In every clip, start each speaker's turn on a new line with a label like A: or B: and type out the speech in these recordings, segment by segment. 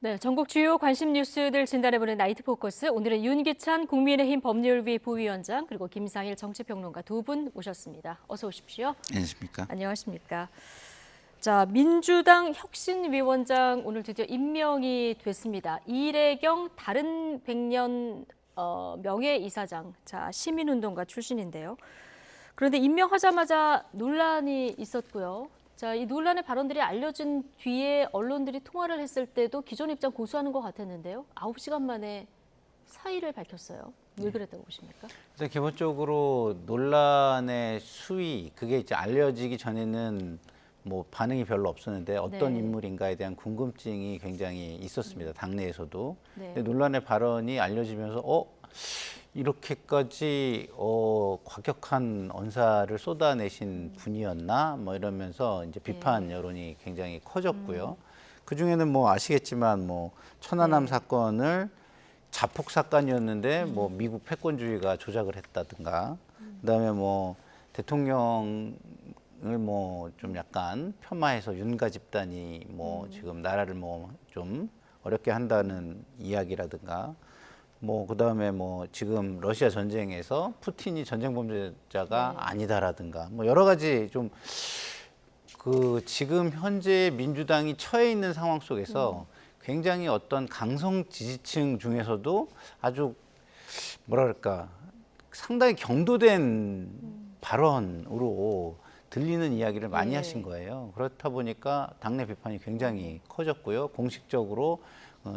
A: 네, 전국 주요 관심 뉴스들 진단해보는 나이트 포커스. 오늘은 윤기찬 국민의힘 법률위 부위원장 그리고 김상일 정치평론가 두 분 모셨습니다. 어서 오십시오.
B: 안녕하십니까?
A: 안녕하십니까. 자, 민주당 혁신위원장 오늘 드디어 임명이 됐습니다. 이래경 다른 백년 명예이사장, 자 시민운동가 출신인데요. 그런데 임명하자마자 논란이 있었고요. 자, 이 논란의 발언들이 알려진 뒤에 언론들이 통화를 했을 때도 기존 입장 고수하는 것 같았는데요. 9시간 만에 사의를 밝혔어요. 왜 그랬다고 보십니까?
B: 일단 기본적으로 논란의 수위, 그게 이제 알려지기 전에는 뭐 반응이 별로 없었는데 어떤
A: 네.
B: 인물인가에 대한 궁금증이 굉장히 있었습니다. 당내에서도.
A: 네.
B: 근데 논란의 발언이 알려지면서 이렇게까지 과격한 언사를 쏟아내신 분이었나 뭐 이러면서 이제 비판 여론이 굉장히 커졌고요. 그 중에는 뭐 아시겠지만 뭐 천안함 사건을 자폭 사건이었는데 뭐 미국 패권주의가 조작을 했다든가, 그다음에 뭐 대통령을 뭐 좀 약간 폄하해서 윤가 집단이 뭐 지금 나라를 뭐 좀 어렵게 한다는 이야기라든가, 뭐 그다음에 뭐 지금 러시아 전쟁에서 푸틴이 전쟁 범죄자가 아니다라든가, 뭐 여러 가지 좀 그 지금 현재 민주당이 처해 있는 상황 속에서 굉장히 어떤 강성 지지층 중에서도 아주 뭐랄까 상당히 경도된 발언으로 들리는 이야기를 많이 하신 거예요. 그렇다 보니까 당내 비판이 굉장히 커졌고요. 공식적으로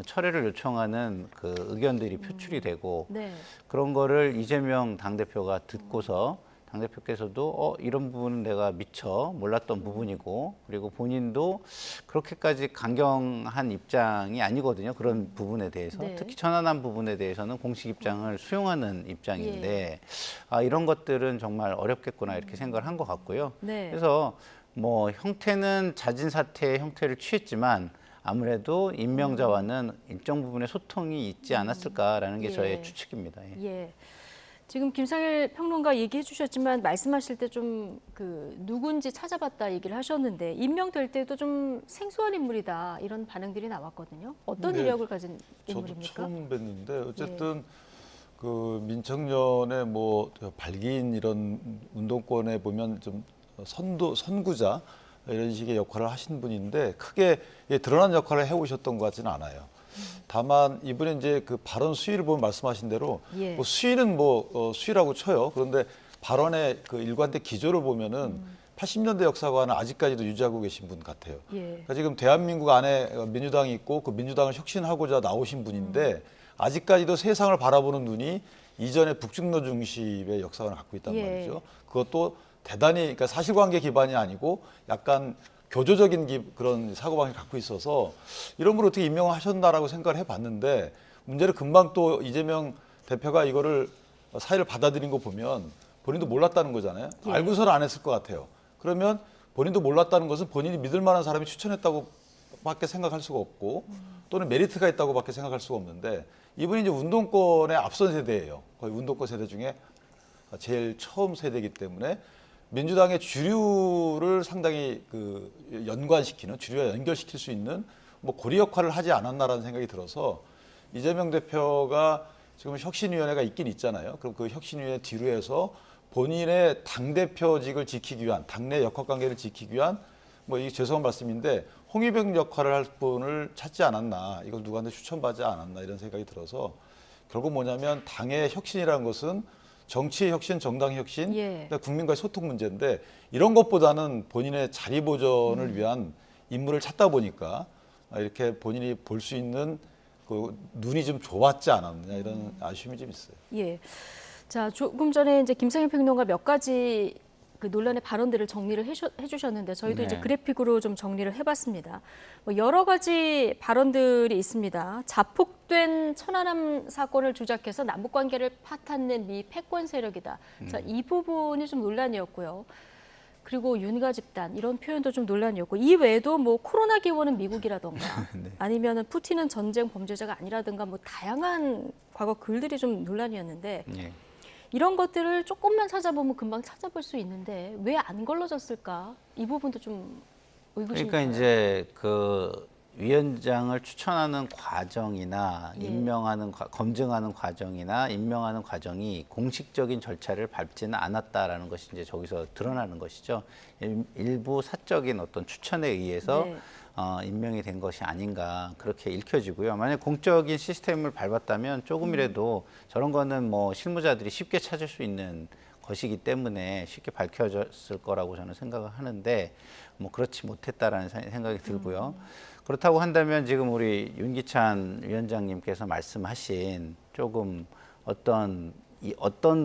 B: 철회를 요청하는 그 의견들이 표출이 되고,
A: 네.
B: 그런 거를 이재명 당대표가 듣고서 당대표께서도 이런 부분은 내가 미처 몰랐던 부분이고, 그리고 본인도 그렇게까지 강경한 입장이 아니거든요. 그런 부분에 대해서.
A: 네.
B: 특히 천안함 부분에 대해서는 공식 입장을 수용하는 입장인데 이런 것들은 정말 어렵겠구나 이렇게 생각을 한 것 같고요.
A: 네.
B: 그래서 뭐 형태는 자진 사퇴의 형태를 취했지만 아무래도 임명자와는 일정 부분의 소통이 있지 않았을까라는 게 저의 추측입니다.
A: 예. 지금 김상일 평론가 얘기해 주셨지만 말씀하실 때 좀 누군지 찾아봤다 얘기를 하셨는데 임명될 때도 좀 생소한 인물이다 이런 반응들이 나왔거든요. 어떤 이력을 가진 인물입니까?
C: 저도 처음 뵀는데 어쨌든 그 민청년의 뭐 발기인 이런 운동권에 보면 좀 선구자 이런 식의 역할을 하신 분인데 크게 드러난 역할을 해오셨던 것 같지는 않아요. 다만 이번에 이제 그 발언 수위를 보면 말씀하신 대로 뭐 수위는 수위라고 쳐요. 그런데 발언의 그 일관된 기조를 보면은 80년대 역사관을 아직까지도 유지하고 계신 분 같아요. 그러니까 지금 대한민국 안에 민주당이 있고 그 민주당을 혁신하고자 나오신 분인데 아직까지도 세상을 바라보는 눈이 이전의 북중러 중심의 역사관을 갖고 있단 말이죠. 그것도 대단히 그러니까 사실관계 기반이 아니고 약간 교조적인 그런 사고방식을 갖고 있어서 이런 걸 어떻게 임명하셨나라고 생각을 해봤는데, 문제는 금방 또 이재명 대표가 이거를 사의를 받아들인 거 보면 본인도 몰랐다는 거잖아요. 알고서는 안 했을 것 같아요. 그러면 본인도 몰랐다는 것은 본인이 믿을 만한 사람이 추천했다고 밖에 생각할 수가 없고, 또는 메리트가 있다고 밖에 생각할 수가 없는데, 이분이 이제 운동권의 앞선 세대예요. 거의 운동권 세대 중에 제일 처음 세대이기 때문에 민주당의 주류를 상당히 그 연관시키는, 주류와 연결시킬 수 있는 뭐 고리 역할을 하지 않았나라는 생각이 들어서, 이재명 대표가 지금 혁신위원회가 있긴 있잖아요. 그럼 그 혁신위원회 뒤로 해서 본인의 당대표직을 지키기 위한, 당내 역학관계를 지키기 위한, 뭐 이 죄송한 말씀인데 홍위병 역할을 할 분을 찾지 않았나, 이걸 누구한테 추천받지 않았나 이런 생각이 들어서, 결국 뭐냐면 당의 혁신이라는 것은 정치의 혁신, 정당의 혁신, 국민과의 소통 문제인데, 이런 것보다는 본인의 자리 보존을 위한 인물을 찾다 보니까 이렇게 본인이 볼 수 있는 그 눈이 좀 좁았지 않았느냐 이런 아쉬움이 좀 있어요.
A: 예. 자, 조금 전에 이제 김상일 평론가 몇 가지 그 논란의 발언들을 정리를 해주셨는데 저희도 이제 그래픽으로 좀 정리를 해봤습니다. 뭐 여러 가지 발언들이 있습니다. 자폭된 천안함 사건을 주작해서 남북 관계를 파탄낸 미 패권 세력이다. 자, 이 부분이 좀 논란이었고요. 그리고 윤가 집단 이런 표현도 좀 논란이었고, 이 외에도 뭐 코로나 기원은 미국이라던가 아니면은 푸틴은 전쟁 범죄자가 아니라든가 뭐 다양한 과거 글들이 좀 논란이었는데. 이런 것들을 조금만 찾아보면 금방 찾아볼 수 있는데 왜 안 걸러졌을까? 이 부분도 좀 의구심이
B: 그러니까 이제 그 위원장을 추천하는 과정이나
A: 예.
B: 검증하는 과정이나 임명하는 과정이 공식적인 절차를 밟지는 않았다라는 것이 이제 저기서 드러나는 것이죠. 일부 사적인 어떤 추천에 의해서
A: 네.
B: 임명이 된 것이 아닌가 그렇게 읽혀지고요. 만약 공적인 시스템을 밟았다면 조금이라도 저런 거는 뭐 실무자들이 쉽게 찾을 수 있는 것이기 때문에 쉽게 밝혀졌을 거라고 저는 생각을 하는데 뭐 그렇지 못했다라는 생각이 들고요. 그렇다고 한다면 지금 우리 윤기찬 위원장님께서 말씀하신 조금 어떤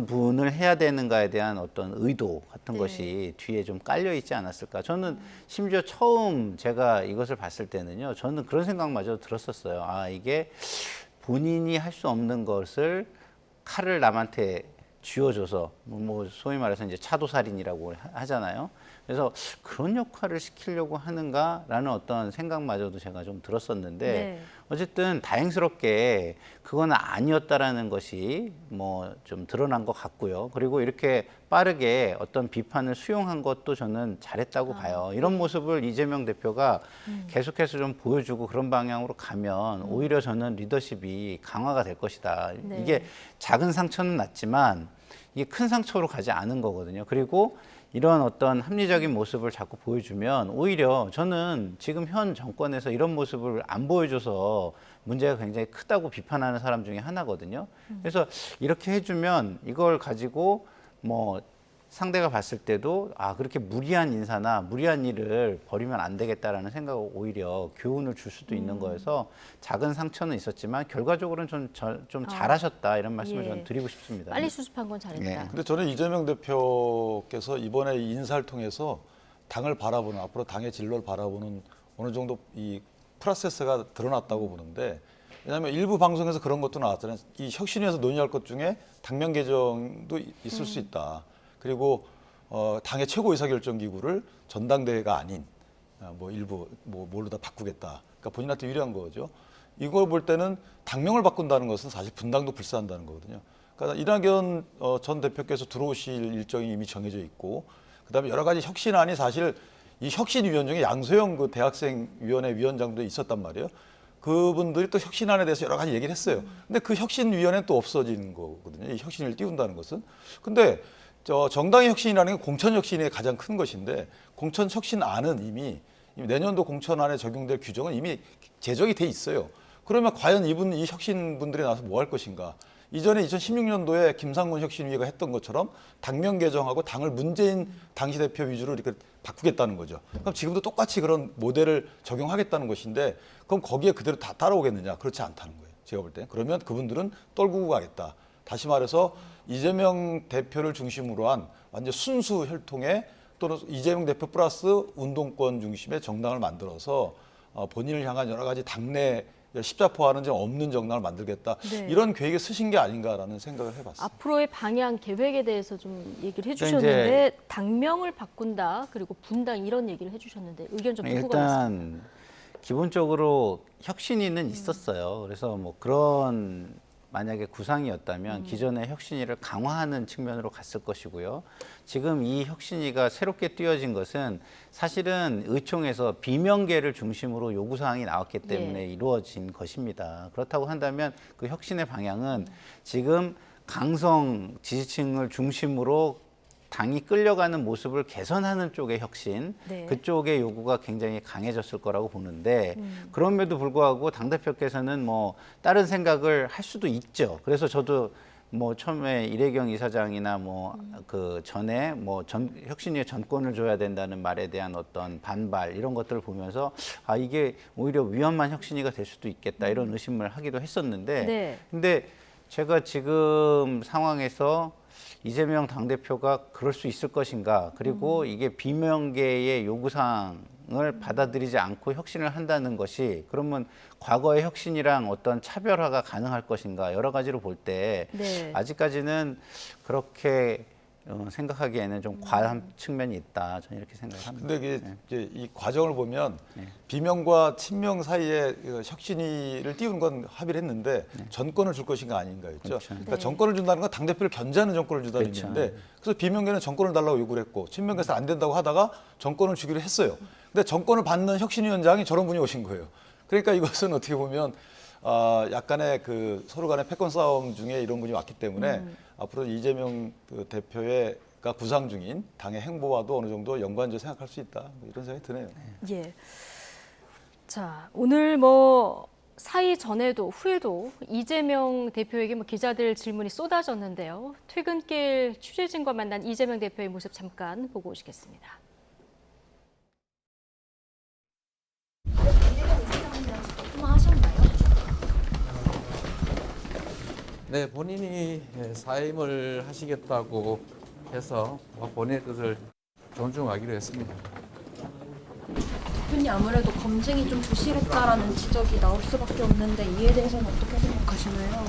B: 분을 해야 되는가에 대한 어떤 의도 같은
A: 네.
B: 것이 뒤에 좀 깔려 있지 않았을까. 저는 심지어 처음 제가 이것을 봤을 때는요, 저는 그런 생각마저 들었었어요. 아, 이게 본인이 할 수 없는 것을 칼을 남한테 쥐어줘서 뭐 소위 말해서 이제 차도살인이라고 하잖아요. 그래서 그런 역할을 시키려고 하는가라는 어떤 생각마저도 제가 좀 들었었는데
A: 네.
B: 어쨌든 다행스럽게 그건 아니었다라는 것이 뭐 좀 드러난 것 같고요. 그리고 이렇게 빠르게 어떤 비판을 수용한 것도 저는 잘했다고 봐요. 이런 모습을 이재명 대표가 계속해서 좀 보여주고 그런 방향으로 가면 오히려 저는 리더십이 강화가 될 것이다.
A: 네.
B: 이게 작은 상처는 났지만 이게 큰 상처로 가지 않은 거거든요. 그리고 이런 어떤 합리적인 모습을 자꾸 보여주면 오히려 저는 지금 현 정권에서 이런 모습을 안 보여줘서 문제가 굉장히 크다고 비판하는 사람 중에 하나거든요. 그래서 이렇게 해주면 이걸 가지고 뭐 상대가 봤을 때도 아, 그렇게 무리한 인사나 무리한 일을 벌이면 안 되겠다라는 생각을 오히려 교훈을 줄 수도 있는 거여서 작은 상처는 있었지만 결과적으로는 좀 잘하셨다 이런 말씀을
A: 예.
B: 저는 드리고 싶습니다.
A: 빨리 수습한 건 잘했다.
B: 예.
C: 근데 저는 이재명 대표께서 이번에 이 인사를 통해서 당을 바라보는 앞으로 당의 진로를 바라보는 어느 정도 이 프로세스가 드러났다고 보는데 왜냐하면 일부 방송에서 그런 것도 나왔잖아요. 이 혁신위에서 논의할 것 중에 당면 개정도 있을 수 있다. 그리고 당의 최고 의사결정기구를 전당대회가 아닌 뭐 일부 뭘로 다 바꾸겠다. 그러니까 본인한테 유리한 거죠. 이걸 볼 때는 당명을 바꾼다는 것은 사실 분당도 불사한다는 거거든요. 그러니까 이낙연 전 대표께서 들어오실 일정이 이미 정해져 있고 그다음에 여러 가지 혁신안이 사실 이 혁신위원 중에 양소영 그 대학생위원회 위원장도 있었단 말이에요. 그분들이 또 혁신안에 대해서 여러 가지 얘기를 했어요. 근데 그 혁신위원회는 또 없어진 거거든요. 이 혁신을 띄운다는 것은. 근데 정당의 혁신이라는 게 공천 혁신의 가장 큰 것인데 공천 혁신안은 이미 내년도 공천안에 적용될 규정은 이미 제정이 돼 있어요. 그러면 과연 이 혁신분들이 나와서 뭐 할 것인가? 이전에 2016년도에 김상곤 혁신위가 했던 것처럼 당명 개정하고 당을 문재인 당시 대표 위주로 이렇게 바꾸겠다는 거죠. 그럼 지금도 똑같이 그런 모델을 적용하겠다는 것인데 그럼 거기에 그대로 다 따라오겠느냐? 그렇지 않다는 거예요. 제가 볼 때. 그러면 그분들은 떨구고 가겠다. 다시 말해서 이재명 대표를 중심으로 한 완전 순수 혈통의 또는 이재명 대표 플러스 운동권 중심의 정당을 만들어서 본인을 향한 여러 가지 당내 십자포하는 점 없는 정당을 만들겠다.
A: 네.
C: 이런 계획에 쓰신 게 아닌가라는 생각을 해봤습니다.
A: 앞으로의 방향 계획에 대해서 좀 얘기를 해주셨는데 당명을 바꾼다 그리고 분당 이런 얘기를 해주셨는데 의견 좀 듣고 가겠습니다.
B: 일단 기본적으로 혁신위는 있었어요. 그래서 뭐 그런 만약에 구상이었다면 기존의 혁신위를 강화하는 측면으로 갔을 것이고요. 지금 이 혁신위가 새롭게 띄어진 것은 사실은 의총에서 비명계를 중심으로 요구사항이 나왔기 때문에 이루어진 것입니다. 그렇다고 한다면 그 혁신의 방향은 지금 강성 지지층을 중심으로 당이 끌려가는 모습을 개선하는 쪽의 혁신,
A: 네.
B: 그쪽의 요구가 굉장히 강해졌을 거라고 보는데 그럼에도 불구하고 당대표께서는 뭐 다른 생각을 할 수도 있죠. 그래서 저도 뭐 처음에 이래경 이사장이나 뭐 그 전에 뭐 혁신위에 전권을 줘야 된다는 말에 대한 어떤 반발 이런 것들을 보면서 아, 이게 오히려 위험한 혁신위가 될 수도 있겠다 이런 의심을 하기도 했었는데
A: 네.
B: 근데 제가 지금 상황에서 이재명 당대표가 그럴 수 있을 것인가 그리고 이게 비명계의 요구사항을 받아들이지 않고 혁신을 한다는 것이 그러면 과거의 혁신이랑 어떤 차별화가 가능할 것인가 여러 가지로 볼 때
A: 네.
B: 아직까지는 그렇게 생각하기에는 좀 과한 측면이 있다. 저는 이렇게 생각합니다.
C: 근데 이제 이 과정을 보면 비명과 친명 사이에 혁신위를 띄우는 건 합의를 했는데 전권을 줄 것인가 아닌가였죠.
B: 그렇죠.
C: 그러니까
A: 네.
C: 정권을 준다는 건 당대표를 견제하는 정권을 준다는
B: 그렇죠.
C: 의미인데 그래서 비명계는 정권을 달라고 요구를 했고 친명계에서 안 된다고 하다가 정권을 주기로 했어요. 근데 정권을 받는 혁신위원장이 저런 분이 오신 거예요. 그러니까 이것은 어떻게 보면 약간의 그 서로 간의 패권 싸움 중에 이런 분이 왔기 때문에 앞으로 이재명 그 대표가 구상 중인 당의 행보와도 어느 정도 연관적으로 생각할 수 있다. 뭐 이런 생각이 드네요.
A: 예. 자, 오늘 뭐 사의 전에도 후에도 이재명 대표에게 뭐 기자들 질문이 쏟아졌는데요. 퇴근길 취재진과 만난 이재명 대표의 모습 잠깐 보고 오시겠습니다.
D: 네, 본인이 사임을 하시겠다고 해서 본인의 뜻을 존중하기로 했습니다.
E: 대표님 아무래도 검증이 좀 부실했다라는 지적이 나올 수밖에 없는데 이에 대해서는 어떻게 생각하시나요?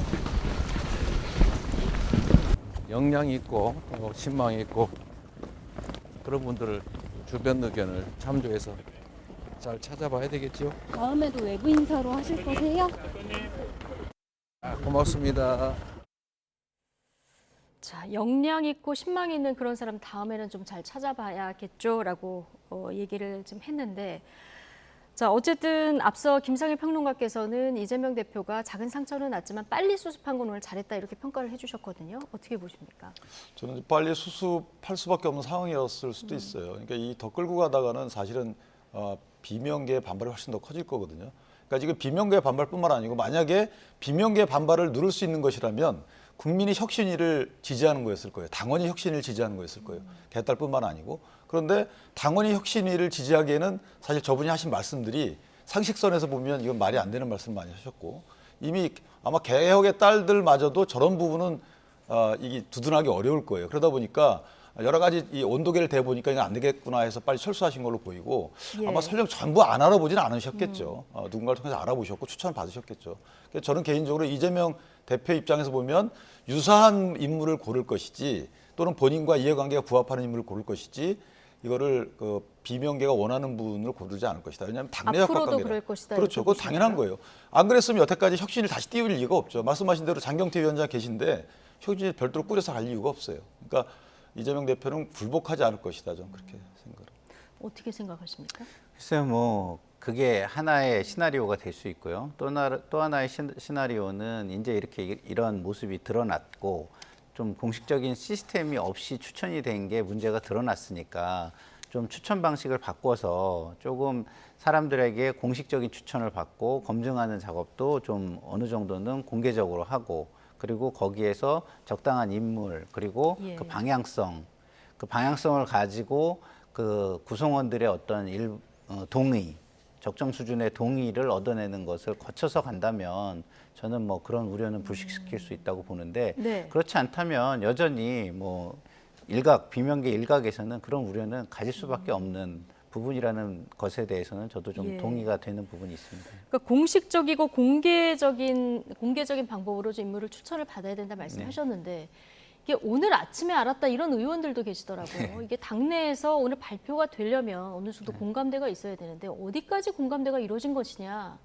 D: 역량이 있고 또 신망이 있고 그런 분들을 주변 의견을 참조해서 잘 찾아봐야 되겠죠.
E: 다음에도 외부 인사로 하실 거세요?
D: 고맙습니다.
A: 자, 역량 있고 신망이 있는 그런 사람 다음에는 좀 잘 찾아봐야겠죠라고 얘기를 좀 했는데, 자, 어쨌든 앞서 김상일 평론가께서는 이재명 대표가 작은 상처는 났지만 빨리 수습한 건 오늘 잘했다 이렇게 평가를 해주셨거든요. 어떻게 보십니까?
C: 저는 빨리 수습할 수밖에 없는 상황이었을 수도 있어요. 그러니까 이 더 끌고 가다가는 사실은 비명계의 반발이 훨씬 더 커질 거거든요. 그러니까 지금 비명계의 반발뿐만 아니고 만약에 비명계의 반발을 누를 수 있는 것이라면 국민이 혁신위를 지지하는 거였을 거예요. 당원이 혁신위를 지지하는 거였을 거예요. 개딸뿐만 아니고. 그런데 당원이 혁신위를 지지하기에는 사실 저분이 하신 말씀들이 상식선에서 보면 이건 말이 안 되는 말씀 많이 하셨고 이미 아마 개혁의 딸들마저도 저런 부분은 이게 두둔하기 어려울 거예요. 그러다 보니까 여러 가지 이 온도계를 대보니까 이거 안 되겠구나 해서 빨리 철수하신 걸로 보이고
A: 예.
C: 아마 설령 전부 안 알아보지는 않으셨겠죠. 누군가를 통해서 알아보셨고 추천을 받으셨겠죠. 그래서 저는 개인적으로 이재명 대표 입장에서 보면 유사한 인물을 고를 것이지 또는 본인과 이해관계가 부합하는 인물을 고를 것이지 이거를 그 비명계가 원하는 분을 고르지 않을 것이다. 왜냐하면 당내
A: 앞으로도
C: 역학관계라.
A: 그럴 것이다.
C: 그렇죠.
A: 이렇게
C: 그거 당연한 거예요. 안 그랬으면 여태까지 혁신을 다시 띄울 이유가 없죠. 말씀하신 대로 장경태 위원장 계신데 혁신을 별도로 꾸려서 갈 이유가 없어요. 그러니까 이재명 대표는 굴복하지 않을 것이다. 저는 그렇게 생각합니다.
A: 어떻게 생각하십니까?
B: 글쎄요, 뭐 그게 하나의 시나리오가 될 수 있고요. 또 하나의 시나리오는 이제 이렇게 이런 모습이 드러났고 좀 공식적인 시스템이 없이 추천이 된 게 문제가 드러났으니까 좀 추천 방식을 바꿔서 조금 사람들에게 공식적인 추천을 받고 검증하는 작업도 좀 어느 정도는 공개적으로 하고 그리고 거기에서 적당한 인물 그리고
A: 예.
B: 그 방향성을 가지고 그 구성원들의 어떤 동의, 적정 수준의 동의를 얻어내는 것을 거쳐서 간다면 저는 뭐 그런 우려는 불식시킬 수 있다고 보는데
A: 네.
B: 그렇지 않다면 여전히 뭐 비명계 일각에서는 그런 우려는 가질 수밖에 없는 부분이라는 것에 대해서는 저도 좀
A: 예.
B: 동의가 되는 부분이 있습니다.
A: 그러니까 공식적이고 공개적인 방법으로 좀 인물을 추천을 받아야 된다 말씀하셨는데 이게 오늘 아침에 알았다 이런 의원들도 계시더라고요. 이게 당내에서 오늘 발표가 되려면 어느 정도 공감대가 있어야 되는데 어디까지 공감대가 이루어진 것이냐.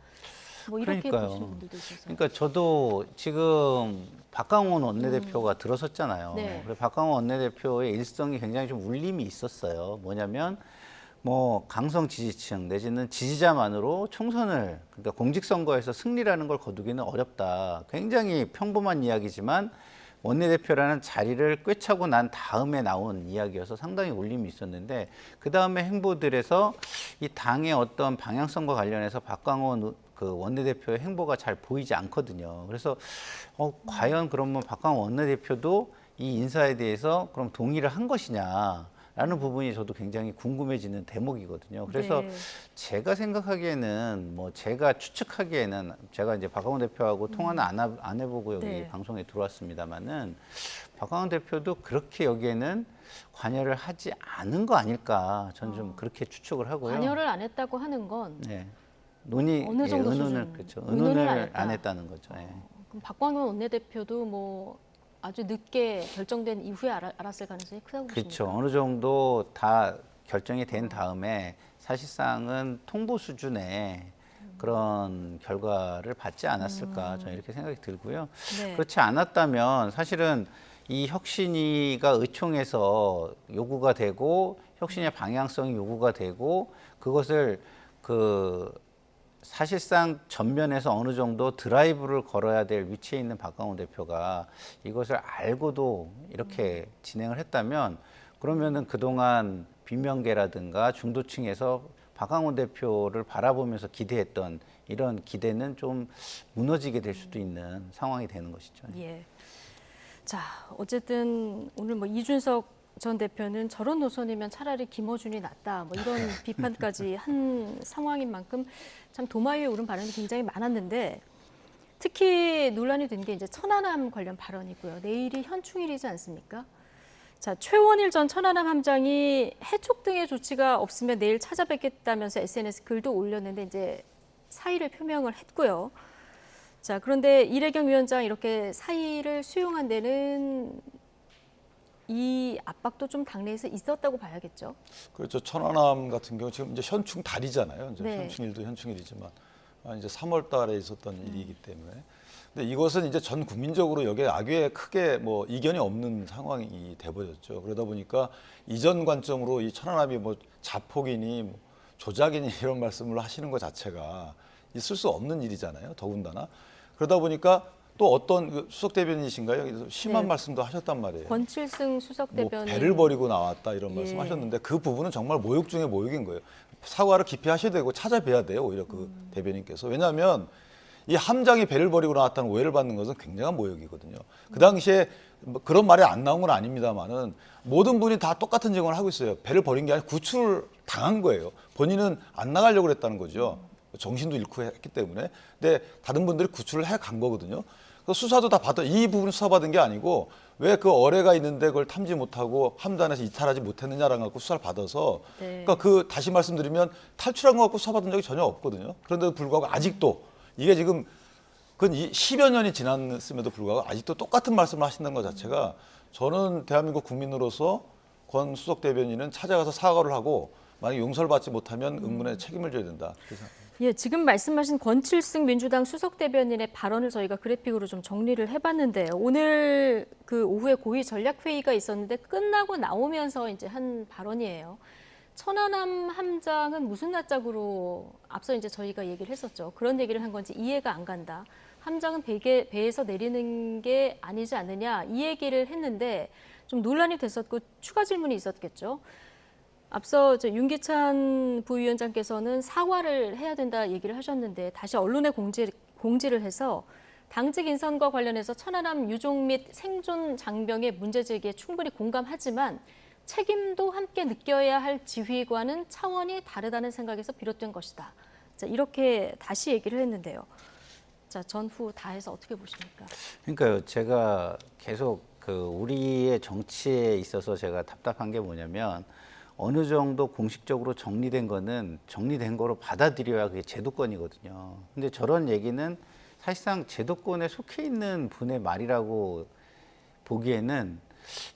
A: 뭐 이렇게
B: 그러니까요.
A: 보시는 분들도 있어서.
B: 그러니까 저도 지금 박강원 원내대표가 들어섰잖아요.
A: 네.
B: 그래서 박강원 원내대표의 일성이 굉장히 좀 울림이 있었어요. 뭐냐면 뭐 강성 지지층 내지는 지지자만으로 총선을 그러니까 공직선거에서 승리라는 걸 거두기는 어렵다. 굉장히 평범한 이야기지만 원내대표라는 자리를 꿰차고 난 다음에 나온 이야기여서 상당히 울림이 있었는데 그 다음에 행보들에서 이 당의 어떤 방향성과 관련해서 박광원 그 원내대표의 행보가 잘 보이지 않거든요. 그래서 과연 그러면 박광원 원내대표도 이 인사에 대해서 그럼 동의를 한 것이냐라는 부분이 저도 굉장히 궁금해지는 대목이거든요. 그래서
A: 네.
B: 제가 생각하기에는 뭐 제가 추측하기에는 제가 이제 박광원 대표하고 통화는 안 해보고 여기
A: 네.
B: 방송에 들어왔습니다만은 박광원 대표도 그렇게 여기에는 관여를 하지 않은 거 아닐까 저는 좀 그렇게 추측을 하고요.
A: 관여를 안 했다고 하는 건
B: 네.
A: 어느 정도
B: 의논을
A: 수준?
B: 그렇죠.
A: 의논을
B: 의논을
A: 안
B: 안
A: 했다.
B: 했다는 거죠. 예.
A: 그럼 박광원 원내대표도 뭐 아주 늦게 결정된 이후에 알았을 가능성이 크다고 보십니까?
B: 그렇죠. 어느 정도 다 결정이 된 다음에 사실상은 통보 수준의 그런 결과를 받지 않았을까 저는 이렇게 생각이 들고요.
A: 네.
B: 그렇지 않았다면 사실은 이 혁신위가 의총에서 요구가 되고 혁신의 방향성이 요구가 되고 그것을 그 사실상 전면에서 어느 정도 드라이브를 걸어야 될 위치에 있는 박광호 대표가 이것을 알고도 이렇게 진행을 했다면 그러면은 그동안 비명계라든가 중도층에서 박광호 대표를 바라보면서 기대했던 이런 기대는 좀 무너지게 될 수도 있는 상황이 되는 것이죠.
A: 예. 자, 어쨌든 오늘 뭐 이준석 전 대표는 저런 노선이면 차라리 김어준이 낫다. 뭐 이런 비판까지 한 상황인 만큼 참 도마 위에 오른 발언이 굉장히 많았는데 특히 논란이 된 게 이제 천안함 관련 발언이고요. 내일이 현충일이지 않습니까? 자, 최원일 전 천안함 함장이 해촉 등의 조치가 없으면 내일 찾아뵙겠다면서 SNS 글도 올렸는데 이제 사의를 표명을 했고요. 자, 그런데 이래경 위원장 이렇게 사의를 수용한 데는 이 압박도 좀 당내에서 있었다고 봐야겠죠.
C: 그렇죠. 천안함 같은 경우 지금 이제 현충 달이잖아요. 이제
A: 네.
C: 현충일도 현충일이지만 이제 3월 달에 있었던 일이기 때문에. 근데 이것은 이제 전 국민적으로 여기에 악유에 크게 뭐 이견이 없는 상황이 돼버렸죠. 그러다 보니까 이전 관점으로 이 천안함이 뭐 자폭이니 뭐 조작이니 이런 말씀을 하시는 것 자체가 있을 수 없는 일이잖아요. 더군다나. 그러다 보니까 또 어떤 그 수석 대변인이신가요? 심한
A: 네.
C: 말씀도 하셨단 말이에요.
A: 권칠승 수석
C: 뭐
A: 대변인.
C: 배를 버리고 나왔다 이런
A: 예.
C: 말씀하셨는데 그 부분은 정말 모욕 중에 모욕인 거예요. 사과를 깊이 하셔야 되고 찾아뵈야 돼요. 오히려 그 대변인께서. 왜냐하면 이 함장이 배를 버리고 나왔다는 오해를 받는 것은 굉장한 모욕이거든요. 그 당시에 뭐 그런 말이 안 나온 건 아닙니다만은 모든 분이 다 똑같은 증언을 하고 있어요. 배를 버린 게 아니라 구출을 당한 거예요. 본인은 안 나가려고 그랬다는 거죠. 정신도 잃고 했기 때문에. 근데 다른 분들이 구출을 해 간 거거든요. 그 수사도 다 받아, 이 부분 수사받은 게 아니고 왜 그 어뢰가 있는데 그걸 탐지 못하고 함단에서 이탈하지 못했느냐라는 갖고 수사를 받아서
A: 네.
C: 그러니까 그 다시 말씀드리면 탈출한 거 갖고 수사받은 적이 전혀 없거든요. 그런데도 불구하고 아직도 이게 지금 그건 10여 년이 지났음에도 불구하고 아직도 똑같은 말씀을 하신다는 것 자체가 저는 대한민국 국민으로서 권 수석 대변인은 찾아가서 사과를 하고 만약 용서를 받지 못하면 응문에 책임을 져야 된다. 그래서
A: 예, 지금 말씀하신 권칠승 민주당 수석 대변인의 발언을 저희가 그래픽으로 좀 정리를 해봤는데요. 오늘 그 오후에 고위 전략회의가 있었는데 끝나고 나오면서 이제 한 발언이에요. 천안함 함장은 무슨 낯짝으로 앞서 이제 저희가 얘기를 했었죠. 그런 얘기를 한 건지 이해가 안 간다. 함장은 배에서 내리는 게 아니지 않느냐 이 얘기를 했는데 좀 논란이 됐었고 추가 질문이 있었겠죠. 앞서 윤기찬 부위원장께서는 사과를 해야 된다 얘기를 하셨는데 다시 언론에 공지를 해서 당직 인선과 관련해서 천안함 유종 및 생존 장병의 문제 제기에 충분히 공감하지만 책임도 함께 느껴야 할 지휘관은 차원이 다르다는 생각에서 비롯된 것이다. 자, 이렇게 다시 얘기를 했는데요. 자, 전후 다 해서 어떻게 보십니까?
B: 그러니까요. 제가 계속 그 우리의 정치에 있어서 제가 답답한 게 뭐냐면 어느 정도 공식적으로 정리된 거는 정리된 거로 받아들여야 그게 제도권이거든요. 근데 저런 얘기는 사실상 제도권에 속해 있는 분의 말이라고 보기에는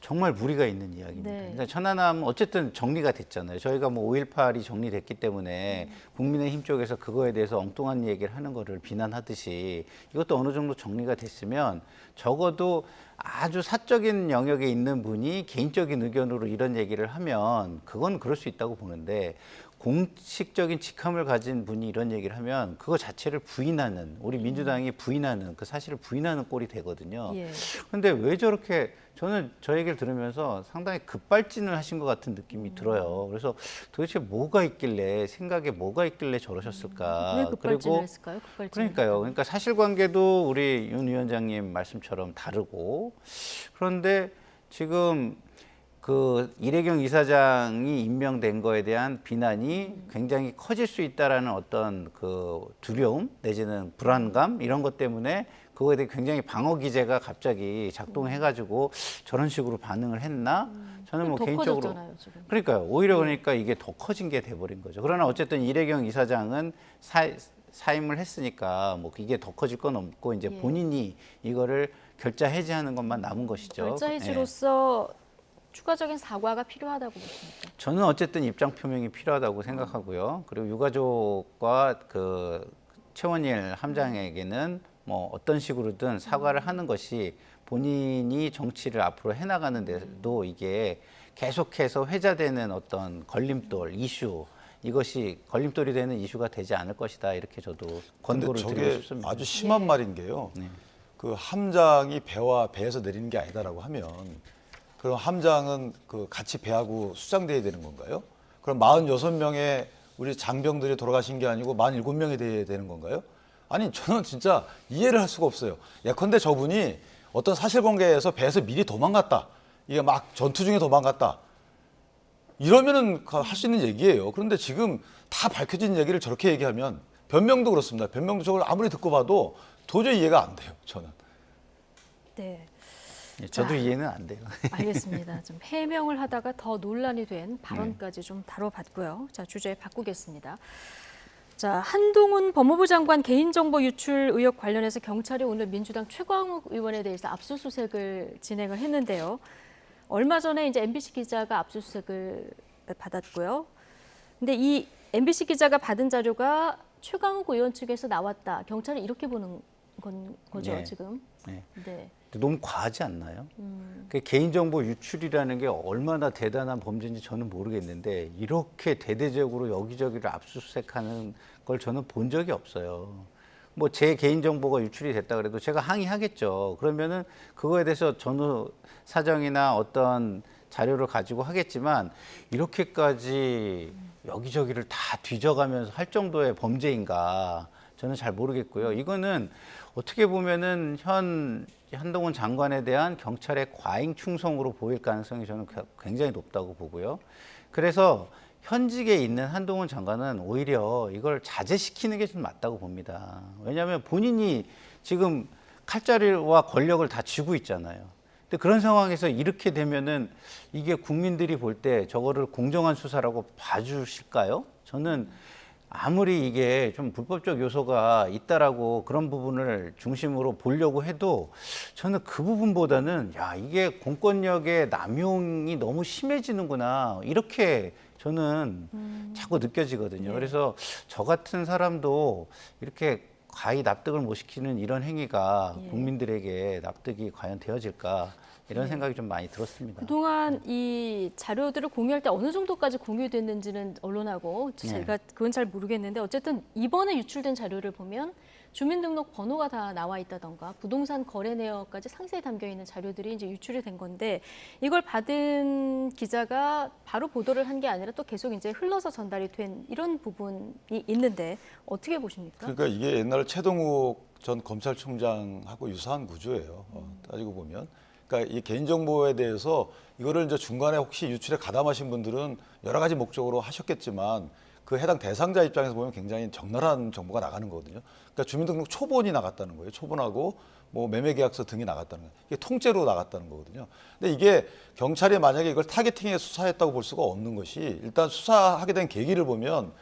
B: 정말 무리가 있는 이야기입니다.
A: 네.
B: 그러니까 천안함 어쨌든 정리가 됐잖아요. 저희가 뭐 5.18이 정리됐기 때문에 국민의힘 쪽에서 그거에 대해서 엉뚱한 얘기를 하는 거를 비난하듯이 이것도 어느 정도 정리가 됐으면 적어도 아주 사적인 영역에 있는 분이 개인적인 의견으로 이런 얘기를 하면 그건 그럴 수 있다고 보는데 공식적인 직함을 가진 분이 이런 얘기를 하면 그거 자체를 부인하는 우리 민주당이 부인하는 그 사실을 부인하는 꼴이 되거든요.
A: 예.
B: 근데 왜 저렇게 저는 저 얘기를 들으면서 상당히 급발진을 하신 것 같은 느낌이 들어요. 그래서 도대체 뭐가 있길래 생각에 뭐가 있길래 저러셨을까?
A: 왜 급발진을 했을까요? 급발진을
B: 그러니까요. 그러니까 사실관계도 우리 윤 위원장님 말씀처럼 다르고 그런데 지금 그 이래경 이사장이 임명된 거에 대한 비난이 굉장히 커질 수 있다라는 어떤 그 두려움 내지는 불안감 이런 것 때문에 그거에 대해 굉장히 방어 기제가 갑자기 작동해가지고 저런 식으로 반응을 했나? 저는 뭐
A: 더
B: 개인적으로
A: 커졌잖아요, 지금.
B: 그러니까요. 오히려 그러니까 이게 더 커진 게 돼버린 거죠. 그러나 어쨌든 이래경 이사장은 사임을 했으니까 뭐 이게 더 커질 건 없고 이제
A: 예.
B: 본인이 이거를 결자 해지하는 것만 남은 것이죠.
A: 결자
B: 예.
A: 해지로서 추가적인 사과가 필요하다고 보십니까?
B: 저는 어쨌든 입장 표명이 필요하다고 생각하고요. 그리고 유가족과 그 최원일 함장에게는 뭐 어떤 식으로든 사과를 하는 것이 본인이 정치를 앞으로 해나가는 데도 이게 계속해서 회자되는 어떤 걸림돌, 이슈 이것이 걸림돌이 되는 이슈가 되지 않을 것이다. 이렇게 저도
C: 근데
B: 권고를 드리고
C: 저게
B: 싶습니다.
C: 아주 심한 말인 게요.
B: 네.
C: 그 함장이 배에서 내리는 게 아니다라고 하면 그럼 함장은 그 같이 배하고 수장돼야 되는 건가요? 그럼 46명의 우리 장병들이 돌아가신 게 아니고 47명이 돼야 되는 건가요? 아니 저는 진짜 이해를 할 수가 없어요. 예컨대 저분이 어떤 사실관계에서 배에서 미리 도망갔다. 이게 막 전투 중에 도망갔다. 이러면은 할 수 있는 얘기예요. 그런데 지금 다 밝혀진 얘기를 저렇게 얘기하면 변명도 그렇습니다. 변명도 저걸 아무리 듣고 봐도 도저히 이해가 안 돼요. 저는.
A: 네.
B: 예, 저도
A: 자,
B: 이해는 안 돼요.
A: 알겠습니다. 좀 해명을 하다가 더 논란이 된 발언까지 좀 다뤄봤고요. 자, 주제 바꾸겠습니다. 자, 한동훈 법무부 장관 개인정보 유출 의혹 관련해서 경찰이 오늘 민주당 최광욱 의원에 대해서 압수수색을 진행을 했는데요. 얼마 전에 이제 MBC 기자가 압수수색을 받았고요. 근데 이 MBC 기자가 받은 자료가 최광욱 의원 측에서 나왔다. 경찰이 이렇게 보는 거죠,
B: 네.
A: 지금.
B: 네.
A: 네.
B: 너무 과하지 않나요? 그 개인정보 유출이라는 게 얼마나 대단한 범죄인지 저는 모르겠는데 이렇게 대대적으로 여기저기를 압수수색하는 걸 저는 본 적이 없어요. 뭐 제 개인정보가 유출이 됐다 그래도 제가 항의하겠죠. 그러면은 그거에 대해서 전후 사정이나 어떤 자료를 가지고 하겠지만 이렇게까지 여기저기를 다 뒤져가면서 할 정도의 범죄인가 저는 잘 모르겠고요. 이거는 어떻게 보면은 한동훈 장관에 대한 경찰의 과잉 충성으로 보일 가능성이 저는 굉장히 높다고 보고요. 그래서 현직에 있는 한동훈 장관은 오히려 이걸 자제시키는 게 좀 맞다고 봅니다. 왜냐하면 본인이 지금 칼자루와 권력을 다 쥐고 있잖아요. 근데 그런 상황에서 이렇게 되면은 이게 국민들이 볼 때 저거를 공정한 수사라고 봐주실까요? 저는 아무리 이게 좀 불법적 요소가 있다라고 그런 부분을 중심으로 보려고 해도 저는 그 부분보다는 야, 이게 공권력의 남용이 너무 심해지는구나. 이렇게 저는 자꾸 느껴지거든요.
A: 네.
B: 그래서 저 같은 사람도 이렇게 과히 납득을 못 시키는 이런 행위가
A: 예.
B: 국민들에게 납득이 과연 되어질까 이런
A: 네.
B: 생각이 좀 많이 들었습니다.
A: 그동안 이 자료들을 공유할 때 어느 정도까지 공유됐는지는 언론하고 제가 그건 잘 모르겠는데 어쨌든 이번에 유출된 자료를 보면 주민등록 번호가 다 나와 있다던가 부동산 거래 내역까지 상세히 담겨 있는 자료들이 이제 유출이 된 건데 이걸 받은 기자가 바로 보도를 한 게 아니라 또 계속 이제 흘러서 전달이 된 이런 부분이 있는데 어떻게 보십니까?
C: 그러니까 이게 옛날 최동욱 전 검찰총장하고 유사한 구조예요. 따지고 보면. 그러니까 이 개인정보에 대해서 이거를 이제 중간에 혹시 유출에 가담하신 분들은 여러 가지 목적으로 하셨겠지만 그 해당 대상자 입장에서 보면 굉장히 적나라한 정보가 나가는 거거든요. 그러니까 주민등록 초본이 나갔다는 거예요. 초본하고 뭐 매매계약서 등이 나갔다는 거예요. 이게 통째로 나갔다는 거거든요. 근데 이게 경찰이 만약에 이걸 타겟팅해 수사했다고 볼 수가 없는 것이 일단 수사하게 된 계기를 보면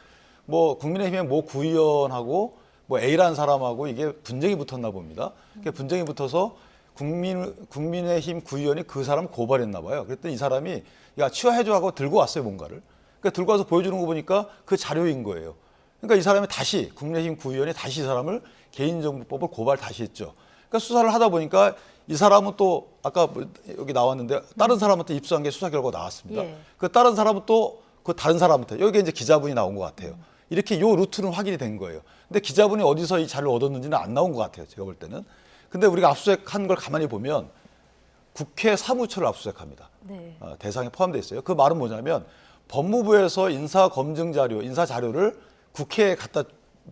C: 뭐 국민의힘의 모 구의원하고 뭐 A라는 사람하고 이게 분쟁이 붙었나 봅니다. 그게 분쟁이 붙어서 국민의힘 구의원이 그 사람을 고발했나 봐요. 그랬더니 이 사람이 야 취하해줘 하고 들고 왔어요 뭔가를. 그러니까 들고 와서 보여주는 거 보니까 그 자료인 거예요. 그러니까 이 사람이 다시 국민의힘 구의원이 다시 이 사람을 개인정보법을 고발 다시 했죠. 그러니까 수사를 하다 보니까 이 사람은 또 아까 여기 나왔는데 다른 사람한테 입수한 게 수사 결과가 나왔습니다.
A: 예.
C: 그 다른 사람은 또 그 다른 사람한테 여기 이제 기자분이 나온 것 같아요. 이렇게 요 루트는 확인이 된 거예요. 근데 기자분이 어디서 이 자료를 얻었는지는 안 나온 것 같아요. 제가 볼 때는. 근데 우리가 압수수색한 걸 가만히 보면 국회 사무처를 압수수색합니다.
A: 네.
C: 대상에 포함되어 있어요. 그 말은 뭐냐면 법무부에서 인사 검증 자료, 인사 자료를 국회에 갖다